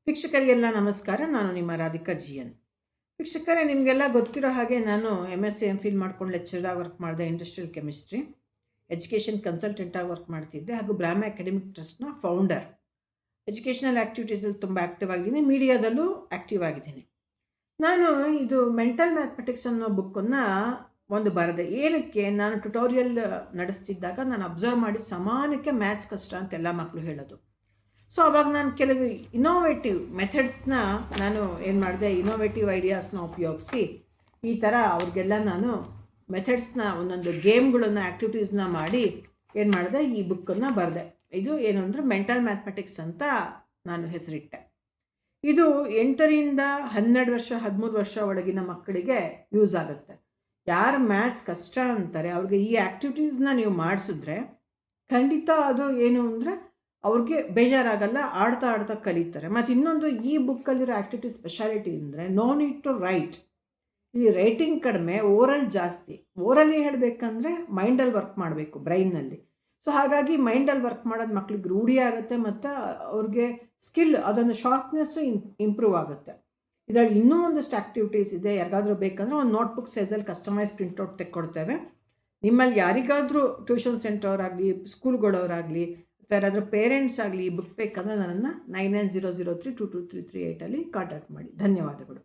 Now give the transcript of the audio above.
ವೀಕ್ಷಕರಿಗೆಲ್ಲ ನಮಸ್ಕಾರ. ನಾನು ನಿಮ್ಮ ರಾಧಿಕಾ GN. ವೀಕ್ಷಕರೇ, ನಿಮಗೆಲ್ಲ ಗೊತ್ತಿರೋ ಹಾಗೆ ನಾನು MSc MPhil ಮಾಡ್ಕೊಂಡು ಲೆಕ್ಚರಾಗಿ ವರ್ಕ್ ಮಾಡಿದೆ. ಇಂಡಸ್ಟ್ರಿಯಲ್ ಕೆಮಿಸ್ಟ್ರಿ ಎಜುಕೇಷನ್ ಕನ್ಸಲ್ಟೆಂಟಾಗಿ ವರ್ಕ್ ಮಾಡ್ತಿದ್ದೆ ಹಾಗೂ ಬ್ರಾಹ್ಮ ಅಕಾಡೆಮಿಕ್ ಟ್ರಸ್ಟ್ನ ಫೌಂಡರ್. ಎಜುಕೇಷನಲ್ ಆ್ಯಕ್ಟಿವಿಟೀಸಲ್ಲಿ ತುಂಬ ಆ್ಯಕ್ಟಿವ್ ಆಗಿದ್ದೀನಿ, ಮೀಡಿಯಾದಲ್ಲೂ ಆ್ಯಕ್ಟಿವ್ ಆಗಿದ್ದೀನಿ. ನಾನು ಇದು ಮೆಂಟಲ್ ಮ್ಯಾಥಮೆಟಿಕ್ಸ್ ಅನ್ನೋ ಬುಕ್ಕನ್ನು ಒಂದು ಬರೆದೆ. ಏನಕ್ಕೆ? ನಾನು ಟ್ಯುಟೋರಿಯಲ್ ನಡೆಸ್ತಿದ್ದಾಗ ನಾನು ಅಬ್ಸರ್ವ್ ಮಾಡಿ ಸಮಾನಕ್ಕೆ ಮ್ಯಾಥ್ಸ್ ಕಷ್ಟ ಅಂತೆಲ್ಲ ಮಕ್ಕಳು ಹೇಳೋದು. ಸೊ ಅವಾಗ ನಾನು ಕೆಲವು ಇನೋವೇಟಿವ್ ಮೆಥಡ್ಸ್ನ ನಾನು ಏನು ಮಾಡಿದೆ, ಇನೋವೇಟಿವ್ ಐಡಿಯಾಸ್ನ ಉಪಯೋಗಿಸಿ ಈ ಥರ ಅವ್ರಿಗೆಲ್ಲ ನಾನು ಮೆಥಡ್ಸ್ನ ಒಂದೊಂದು ಗೇಮ್ಗಳನ್ನು ಆ್ಯಕ್ಟಿವಿಟೀಸ್ನ ಮಾಡಿ ಏನು ಮಾಡಿದೆ, ಈ ಬುಕ್ಕನ್ನು ಬರೆದೆ. ಇದು ಏನು ಅಂದರೆ ಮೆಂಟಲ್ ಮ್ಯಾಥಮೆಟಿಕ್ಸ್ ಅಂತ ನಾನು ಹೆಸರಿಟ್ಟೆ. ಇದು 8ರಿಂದ 12 ವರ್ಷ 13 ವರ್ಷ ಒಳಗಿನ ಮಕ್ಕಳಿಗೆ ಯೂಸ್ ಆಗುತ್ತೆ. ಯಾರು ಮ್ಯಾಥ್ಸ್ ಕಷ್ಟ ಅಂತಾರೆ ಅವ್ರಿಗೆ ಈ ಆ್ಯಕ್ಟಿವಿಟೀಸ್ನ ನೀವು ಮಾಡಿಸಿದ್ರೆ ಖಂಡಿತ ಅದು ಏನು ಅಂದರೆ ಅವ್ರಿಗೆ ಬೇಜಾರಾಗಲ್ಲ, ಆಡ್ತಾ ಆಡ್ತಾ ಕಲಿತಾರೆ. ಮತ್ತು ಇನ್ನೊಂದು, ಈ ಬುಕ್ಕಲ್ಲಿರೋ ಆ್ಯಕ್ಟಿವಿಟಿ ಸ್ಪೆಷಾಲಿಟಿ ಅಂದರೆ ನೋ ನೀಡ್ ಟು ರೈಟ್. ಇಲ್ಲಿ ರೈಟಿಂಗ್ ಕಡಿಮೆ, ಓರಲ್ ಜಾಸ್ತಿ. ಓರಲ್ಲಿ ಹೇಳಬೇಕಂದ್ರೆ ಮೈಂಡಲ್ಲಿ ವರ್ಕ್ ಮಾಡಬೇಕು, ಬ್ರೈನ್ನಲ್ಲಿ. ಸೊ ಹಾಗಾಗಿ ಮೈಂಡಲ್ಲಿ ವರ್ಕ್ ಮಾಡೋದು ಮಕ್ಳಿಗೆ ರೂಢಿ ಆಗುತ್ತೆ ಮತ್ತು ಅವ್ರಿಗೆ ಸ್ಕಿಲ್, ಅದೊಂದು ಶಾರ್ಪ್ನೆಸ್ಸು ಇಂಪ್ರೂವ್ ಆಗುತ್ತೆ. ಇದರಲ್ಲಿ ಇನ್ನೂ ಒಂದಷ್ಟು ಆ್ಯಕ್ಟಿವಿಟೀಸ್ ಇದೆ. ಯಾರಿಗಾದರೂ ಬೇಕಂದರೆ ಒಂದು ನೋಟ್ಬುಕ್ ಸೈಜಲ್ಲಿ ಕಸ್ಟಮೈಸ್ ಪ್ರಿಂಟೌಟ್ ತೆಕ್ಕೊಡ್ತೇವೆ. ನಿಮ್ಮಲ್ಲಿ ಯಾರಿಗಾದರೂ ಟ್ಯೂಷನ್ ಸೆಂಟರ್ ಅವರಾಗಲಿ, ಸ್ಕೂಲ್ಗಳವರಾಗಲಿ, ಯಾರಾದರೂ ಪೇರೆಂಟ್ಸ್ ಆಗಲಿ ಈ ಬುಕ್ ಬೇಕಂದರೆ ನನ್ನನ್ನು 9900322338 ಕಾಂಟ್ಯಾಕ್ಟ್ ಮಾಡಿ. ಧನ್ಯವಾದಗಳು.